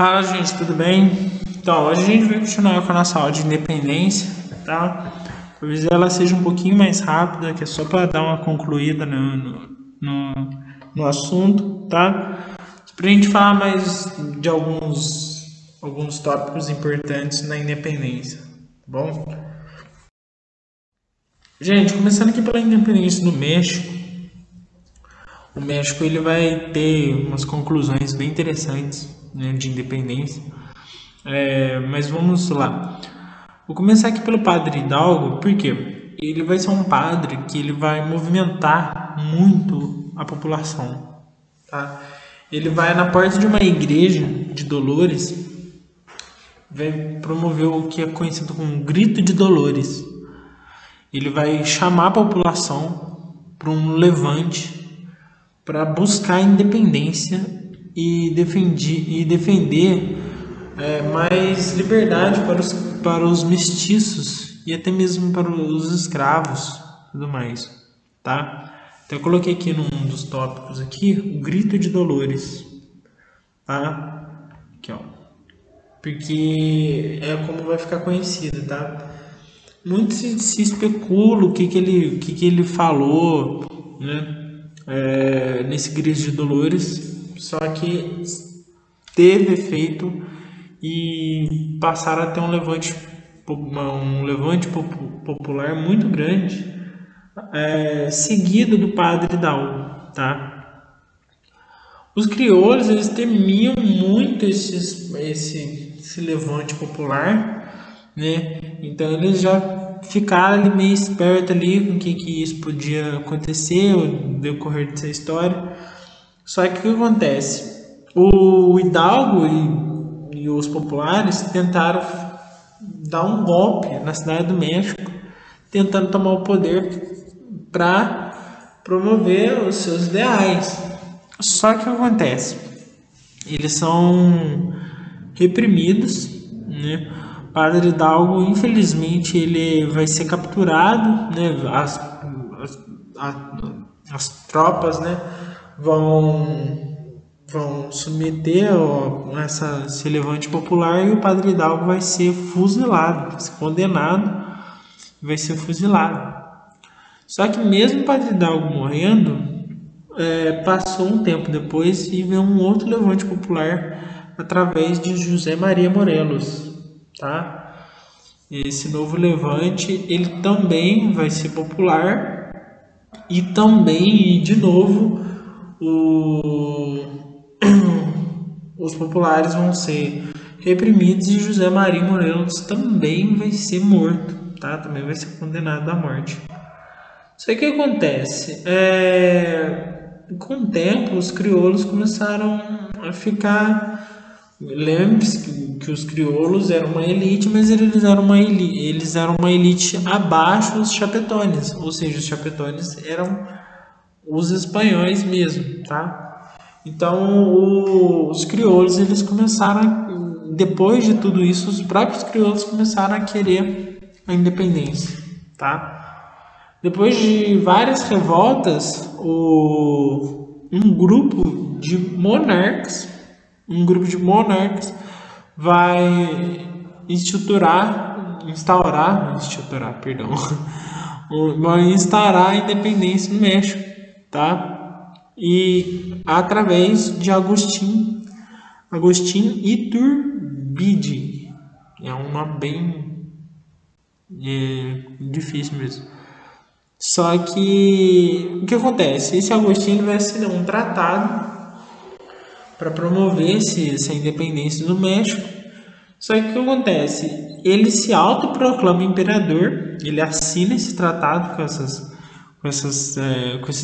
Fala, gente, tudo bem? Então, hoje a gente vai continuar com a nossa aula de independência, tá? Talvez ela seja um pouquinho mais rápida, que é só para dar uma concluída no assunto, tá? Para a gente falar mais de alguns tópicos importantes na independência, tá bom? Gente, começando aqui pela independência do México. O México ele vai ter umas conclusões bem interessantes, né, de independência. Mas vamos lá. Vou começar aqui pelo Padre Hidalgo, porque ele vai ser um padre que ele vai movimentar muito a população, tá? Ele vai na porta de uma igreja de Dolores, vai promover o que é conhecido como Grito de Dolores. Ele vai chamar a população para um levante para buscar a independência e defender mais liberdade para os mestiços e até mesmo para os escravos e tudo mais, tá? Então eu coloquei aqui num dos tópicos aqui, o Grito de Dolores, tá? Aqui, ó. Porque é como vai ficar conhecido, tá? Muito se especula o que ele falou, né? Nesse Grito de Dolores, só que teve efeito e passaram a ter um levante popular muito grande, seguido do Padre Hidalgo, tá? Os crioulos eles temiam muito esse levante popular, né? Então eles já ficaram ali meio espertos ali com o que isso podia acontecer no decorrer dessa história. Só que o que acontece? O Hidalgo e os populares tentaram dar um golpe na cidade do México, tentando tomar o poder para promover os seus ideais. Só que o que acontece? Eles são reprimidos, né? O Padre Hidalgo, infelizmente, ele vai ser capturado, né? As tropas, né, vão submeter esse levante popular e o Padre Hidalgo vai ser fuzilado, vai ser condenado, vai ser fuzilado. Só que mesmo o Padre Hidalgo morrendo, passou um tempo depois e veio um outro levante popular através de José Maria Morelos, tá? Esse novo levante ele também vai ser popular e também, de novo, os populares vão ser reprimidos e José Maria Morelos também vai ser morto, tá? Também vai ser condenado à morte. Só que o que acontece? Com o tempo, os crioulos começaram a ficar... Lembre-se que os crioulos eram uma elite, mas eles eram uma elite abaixo dos chapetones, ou seja, os chapetones eram os espanhóis mesmo, tá? Então os crioulos eles começaram, depois de tudo isso, os próprios crioulos começaram a querer a independência, tá? Depois de várias revoltas, um grupo de monarcas vai instaurar a independência no México, tá? E através de Agustín Iturbide, é um nome bem difícil mesmo. Só que o que acontece? Esse Agostinho vai assinar um tratado para promover essa independência do México. Só que o que acontece? Ele se autoproclama imperador, ele assina esse tratado com esses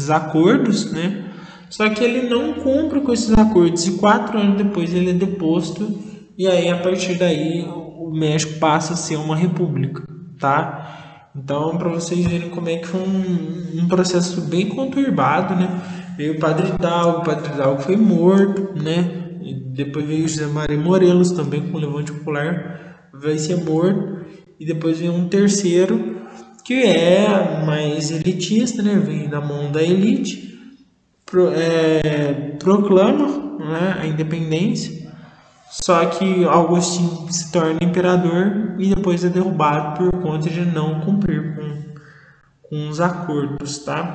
acordos, né? Só que ele não cumpre com esses acordos e 4 anos depois ele é deposto e aí a partir daí o México passa a ser uma república, tá? Então, para vocês verem como é que foi um processo bem conturbado, né? Veio o Padre Hidalgo foi morto, né? E depois veio José Maria Morelos, também com o levante popular, vai ser morto. E depois veio um terceiro, que é mais elitista, né? Vem da mão da elite, proclama, né, a independência. Só que Agostinho se torna imperador e depois é derrubado por conta de não cumprir com os acordos, tá?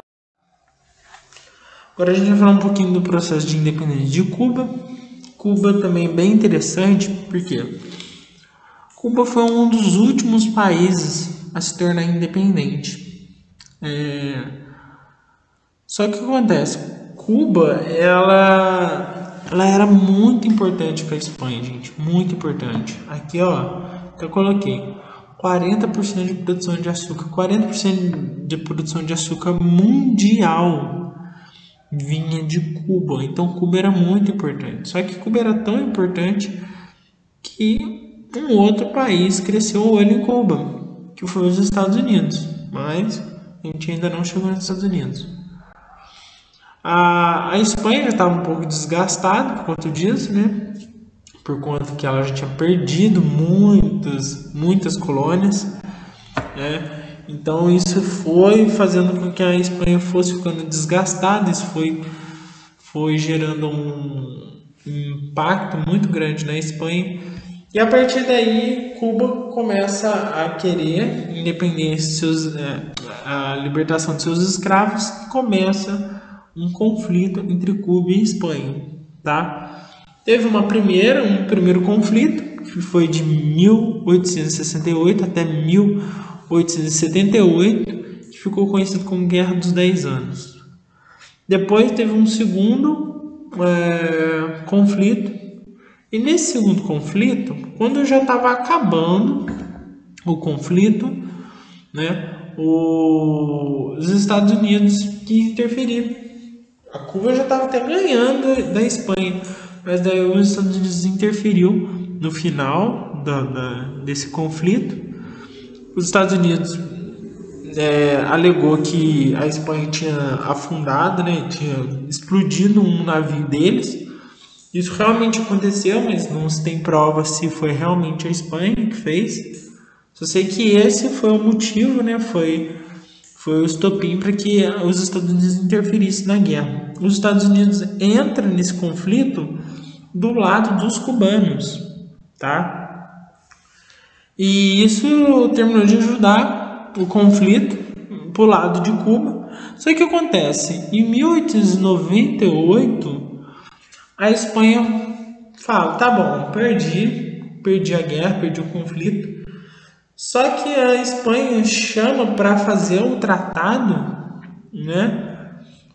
Agora a gente vai falar um pouquinho do processo de independência de Cuba. Cuba também é bem interessante, porque Cuba foi um dos últimos países a se tornar independente. Só que o que acontece? Cuba, ela era muito importante para a Espanha, gente, muito importante. Aqui, ó, eu coloquei 40% de produção de açúcar, 40% de produção de açúcar mundial vinha de Cuba. Então Cuba era muito importante. Só que Cuba era tão importante que um outro país cresceu o olho em Cuba, que foi os Estados Unidos. Mas a gente ainda não chegou nos Estados Unidos. A Espanha já estava um pouco desgastada por conta disso, né? Por conta que ela já tinha perdido muitas colônias, né? Então isso foi fazendo com que a Espanha fosse ficando desgastada. Isso foi gerando um impacto muito grande na Espanha. E a partir daí, Cuba começa a querer independência, a libertação de seus escravos, e começa um conflito entre Cuba e Espanha, tá? Teve um primeiro conflito, que foi de 1868 até 1878, que ficou conhecido como Guerra dos 10 Anos. Depois teve um segundo conflito, e nesse segundo conflito, quando já estava acabando o conflito, né, os Estados Unidos quis interferir. A Cuba já estava até ganhando da Espanha, mas daí os Estados Unidos interferiu no final desse conflito. Os Estados Unidos alegou que a Espanha tinha afundado, né, tinha explodido um navio deles. Isso realmente aconteceu, mas não se tem prova se foi realmente a Espanha que fez. Só sei que esse foi o motivo, né, foi o estopim para que os Estados Unidos interferissem na guerra. Os Estados Unidos entram nesse conflito do lado dos cubanos, tá? E isso terminou de ajudar o conflito pro lado de Cuba. Só que o que acontece? Em 1898, a Espanha fala, tá bom, perdi a guerra, perdi o conflito. Só que a Espanha chama para fazer um tratado, né,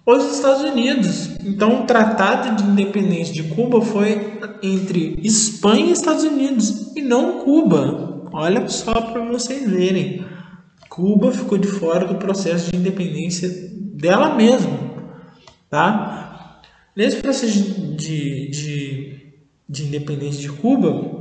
os Estados Unidos. Então o tratado de independência de Cuba foi entre Espanha e Estados Unidos, e não Cuba. Olha só para vocês verem. Cuba ficou de fora do processo de independência dela mesma, tá? Nesse processo de independência de Cuba,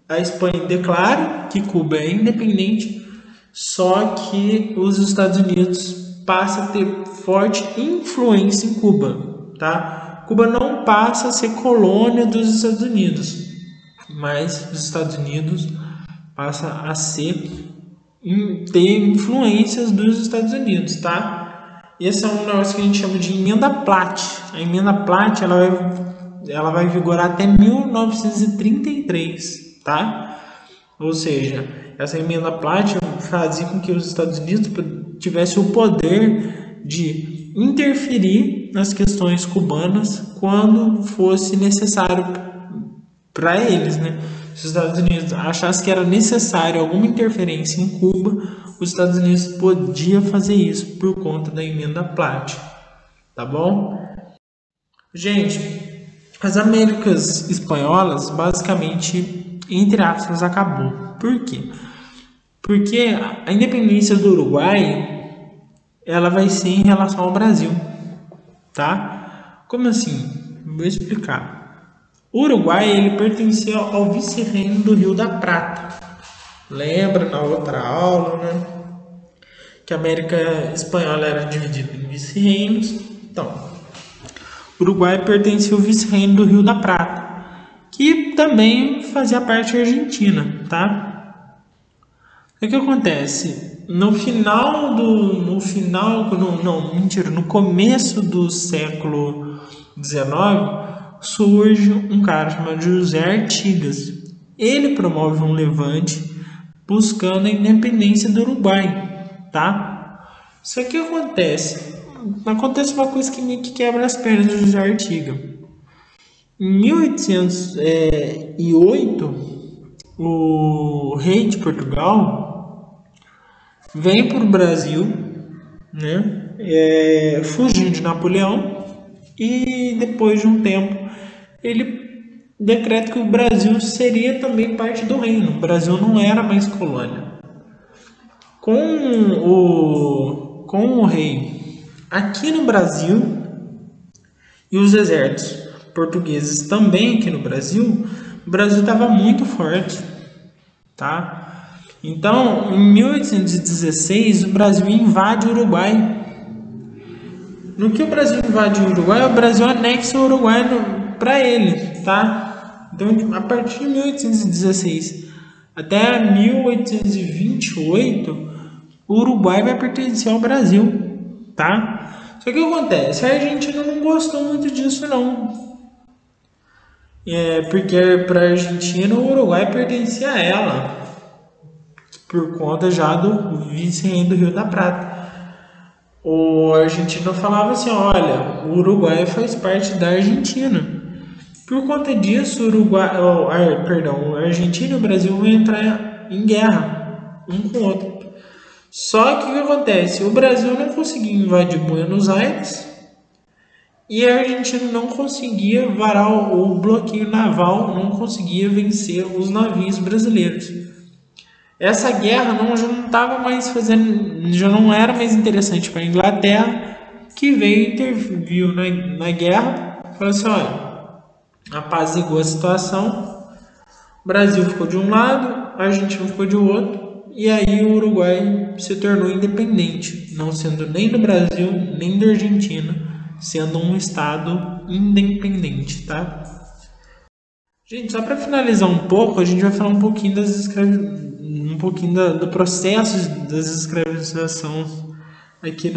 a Espanha declara que Cuba é independente, só que os Estados Unidos passam a ter forte influência em Cuba, tá? Cuba não passa a ser colônia dos Estados Unidos, mas os Estados Unidos passa a ter influências dos Estados Unidos, tá? Esse é um negócio que a gente chama de emenda Platt. A emenda Platt ela vai vigorar até 1933, tá? Ou seja, essa emenda Platt fazia com que os Estados Unidos tivessem o poder de interferir nas questões cubanas quando fosse necessário para eles, né? Se os Estados Unidos achassem que era necessário alguma interferência em Cuba, os Estados Unidos podiam fazer isso por conta da emenda Platt, tá bom? Gente, as Américas Espanholas basicamente, entre aspas, acabou. Por quê? Porque a independência do Uruguai, ela vai ser em relação ao Brasil, tá? Como assim? Vou explicar. O Uruguai, ele pertencia ao vice-reino do Rio da Prata. Lembra na outra aula, né? Que a América Espanhola era dividida em vice-reinos. Então, o Uruguai pertencia ao vice-reino do Rio da Prata, que também fazia parte da Argentina, tá? O que acontece? No começo do século XIX, surge um cara chamado José Artigas. Ele promove um levante buscando a independência do Uruguai, tá? Só que acontece uma coisa que meio que quebra as pernas do José Artigas. Em 1808, o rei de Portugal vem para o Brasil, né? Fugindo de Napoleão, e depois de um tempo ele decreta que o Brasil seria também parte do reino. O Brasil não era mais colônia. Com o rei aqui no Brasil e os exércitos portugueses também aqui no Brasil, o Brasil estava muito forte, tá? Então, em 1816, o Brasil invade o Uruguai. No que o Brasil invade o Uruguai, o Brasil anexa o Uruguai para ele, tá? Então, a partir de 1816 até 1828, o Uruguai vai pertencer ao Brasil, tá? Só que o que acontece? A Argentina não gostou muito disso, não. Porque para a Argentina o Uruguai pertencia a ela, por conta já do vice-rei do Rio da Prata. O argentino falava assim: olha, o Uruguai faz parte da Argentina. Por conta disso, a Argentina e o Brasil vão entrar em guerra um com o outro. Só que o que acontece? O Brasil não conseguia invadir Buenos Aires e a Argentina não conseguia varar o bloqueio naval, não conseguia vencer os navios brasileiros. Essa guerra já não estava mais fazendo, já não era mais interessante para a Inglaterra, que veio e interviu na guerra. Falou assim: olha, apaziguou a situação, o Brasil ficou de um lado, a Argentina ficou de outro, e aí o Uruguai se tornou independente, não sendo nem do Brasil nem da Argentina, sendo um estado independente, tá? Gente, só para finalizar um pouco, a gente vai falar um pouquinho do processo das escravizações aqui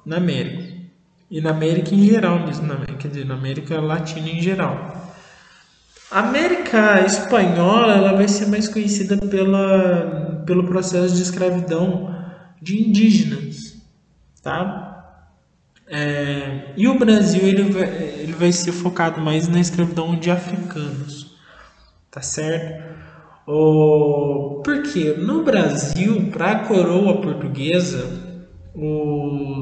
na América. E na América em geral mesmo, quer dizer, na América Latina em geral. A América Espanhola ela vai ser mais conhecida pelo processo de escravidão de indígenas, tá? E o Brasil ele vai ser focado mais na escravidão de africanos, tá certo? Porque no Brasil, para a coroa portuguesa, o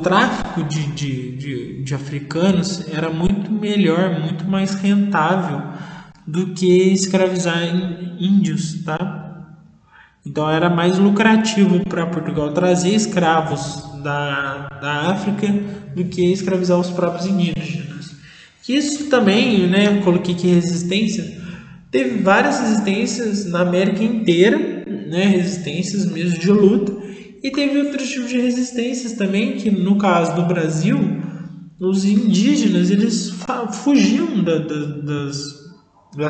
tráfico de africanos era muito melhor, muito mais rentável do que escravizar índios, tá? Então era mais lucrativo para Portugal trazer escravos da África do que escravizar os próprios indígenas. Isso também, né, eu coloquei aqui resistência, teve várias resistências na América inteira, né, resistências mesmo de luta, e teve outros tipos de resistências também, que no caso do Brasil, os indígenas eles fugiam das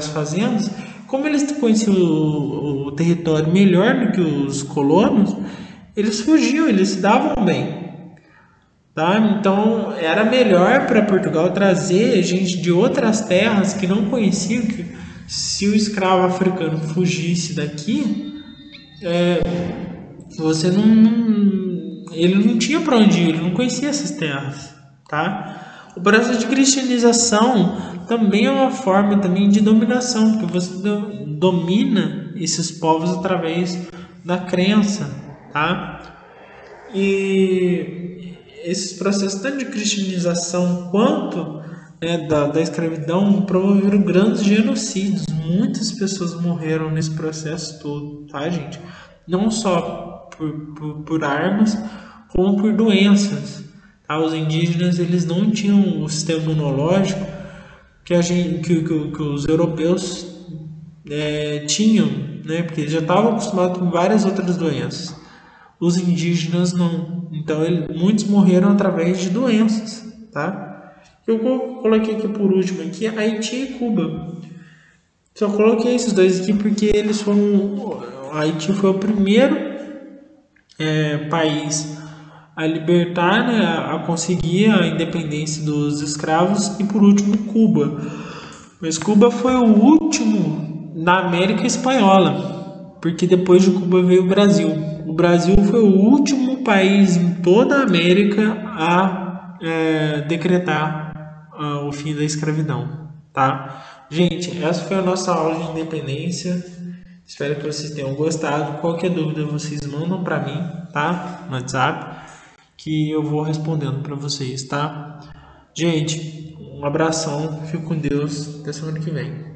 fazendas. Como eles conheciam o território melhor do que os colonos, eles fugiam, eles se davam bem, tá? Então era melhor para Portugal trazer gente de outras terras que não conheciam, que se o escravo africano fugisse daqui, ele não tinha para onde ir, ele não conhecia essas terras, tá? O processo de cristianização também é uma forma também de dominação, porque você domina esses povos através da crença, tá? E esses processos tanto de cristianização quanto da escravidão promoveram grandes genocídios. Muitas pessoas morreram nesse processo todo, tá, gente? Não só por armas, como por doenças. Tá? Os indígenas eles não tinham o sistema imunológico que os europeus tinham, né? Porque eles já estavam acostumados com várias outras doenças. Os indígenas não. Então muitos morreram através de doenças, tá? Eu coloquei aqui por último aqui Haiti e Cuba. Só coloquei esses dois aqui porque eles foram. Haiti foi o primeiro país a libertar, né, a conseguir a independência dos escravos, e por último Cuba. Mas Cuba foi o último na América Espanhola, porque depois de Cuba veio o Brasil. O Brasil foi o último país em toda a América a decretar o fim da escravidão, tá? Gente, essa foi a nossa aula de independência. Espero que vocês tenham gostado. Qualquer dúvida vocês mandam para mim, tá? No WhatsApp, que eu vou respondendo para vocês, tá? Gente, um abração, fico com Deus, até semana que vem.